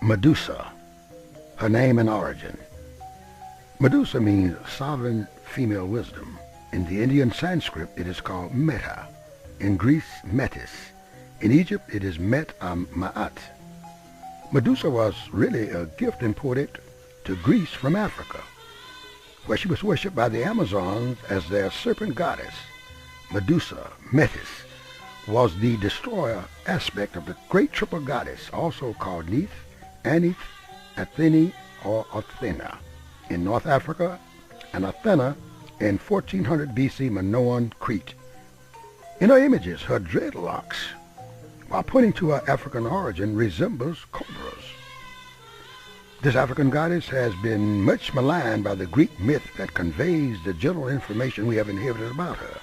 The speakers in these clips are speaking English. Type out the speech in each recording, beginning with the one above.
Medusa, her name and origin. Medusa means sovereign female wisdom. In the Indian Sanskrit, it is called Meta. In Greece, Metis. In Egypt, it is Ma'at. Medusa was really a gift imported to Greece from Africa, where she was worshipped by the Amazons as their serpent goddess. Medusa, Metis, was the destroyer aspect of the great triple goddess, also called Neith, Anith, Athene, or Athena in North Africa, and Athena in 1400 BC Minoan Crete. In her images, her dreadlocks, while pointing to her African origin, resembles cobras. This African goddess has been much maligned by the Greek myth that conveys the general information we have inherited about her.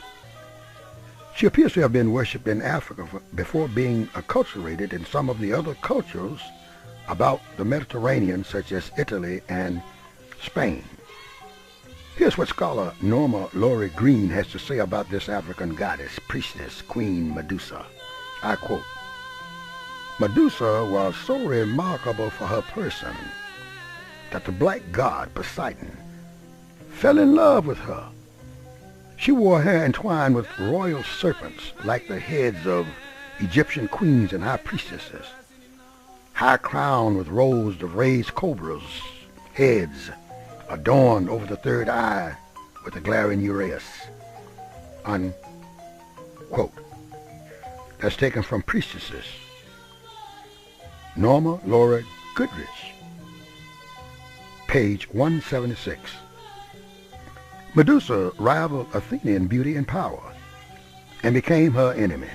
She appears to have been worshipped in Africa before being acculturated in some of the other cultures about the Mediterranean, such as Italy and Spain. Here's what scholar Norma Laurie Green has to say about this African goddess, priestess, Queen Medusa. I quote, "Medusa was so remarkable for her person that the black god Poseidon fell in love with her. She wore hair entwined with royal serpents like the heads of Egyptian queens and high priestesses, high crowned with rows of raised cobras' heads, adorned over the third eye with a glaring uraeus." Unquote. That's taken from Priestesses. Norma Laura Goodrich, page 176. Medusa rivaled Athena in beauty and power and became her enemy.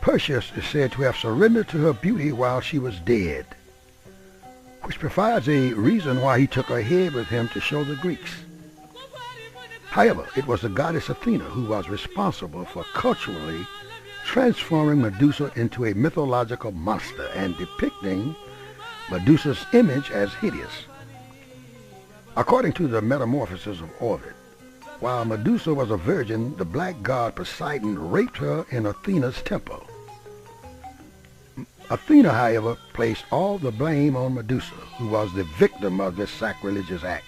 Perseus is said to have surrendered to her beauty while she was dead, which provides a reason why he took her head with him to show the Greeks. However, it was the goddess Athena who was responsible for culturally transforming Medusa into a mythological monster and depicting Medusa's image as hideous. According to the Metamorphoses of Ovid, while Medusa was a virgin, the black god Poseidon raped her in Athena's temple. Athena, however, placed all the blame on Medusa, who was the victim of this sacrilegious act,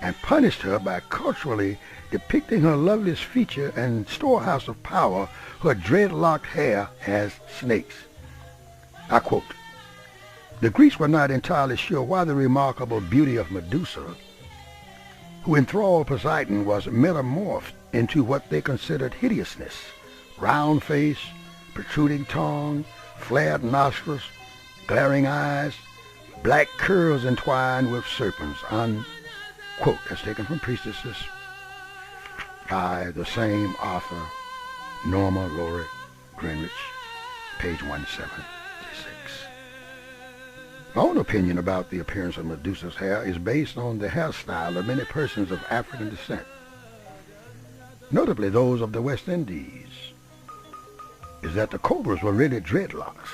and punished her by culturally depicting her loveliest feature and storehouse of power, her dreadlocked hair, as snakes. I quote, "The Greeks were not entirely sure why the remarkable beauty of Medusa, who enthralled Poseidon, was metamorphed into what they considered hideousness: round face, protruding tongue, flared nostrils, glaring eyes, black curls entwined with serpents." Unquote. That's taken from Priestesses by the same author, Norma Laurie Greenwich, page 176. My own opinion about the appearance of Medusa's hair is based on the hairstyle of many persons of African descent, notably those of the West Indies, is that the cobras were really dreadlocks.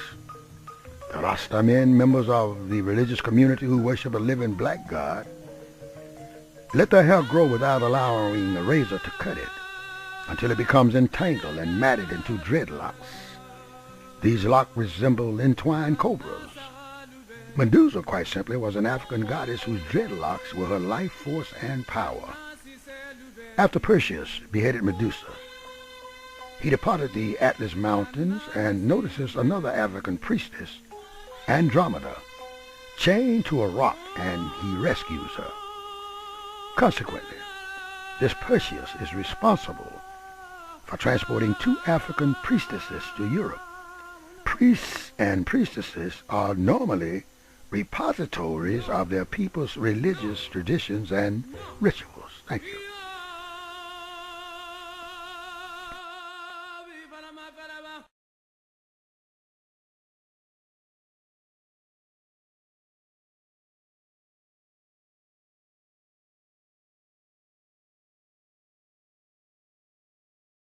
The Rasta men, members of the religious community who worship a living black god, let their hair grow without allowing a razor to cut it until it becomes entangled and matted into dreadlocks. These locks resemble entwined cobras. Medusa, quite simply, was an African goddess whose dreadlocks were her life force and power. After Perseus beheaded Medusa, he departed the Atlas Mountains and notices another African priestess, Andromeda, chained to a rock, and he rescues her. Consequently, this Perseus is responsible for transporting two African priestesses to Europe. Priests and priestesses are normally repositories of their people's religious traditions and rituals. Thank you.